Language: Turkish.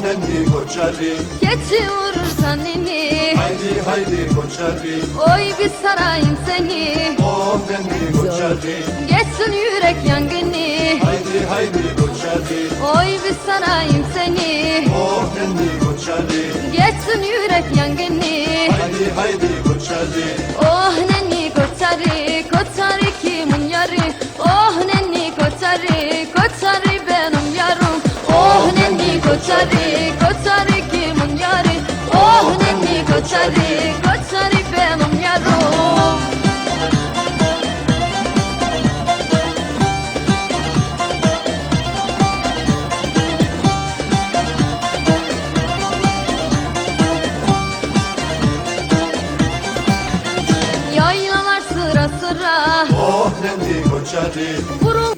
nenni koçarı, Keçi vurursan nini, haydi haydi koçarı, oy bir sarayım seni. oh nenni koçarı, Geçsin yürek yangını, haydi haydi koçarı, oy bir sarayım seni. oh nenni koçarı, Geçsin yürek yangını, haydi haydi koçarı, oh nenni koçarı, koçarı kimin yarı? Oh nenni koçarı, koçarı benim yarım. Oh nenni koçarı, koçarı kimin yarı? Oh nenni koçarı, koçarı benim yarım. Yaylalar sıra sıra oh nenni koçarı, vurul.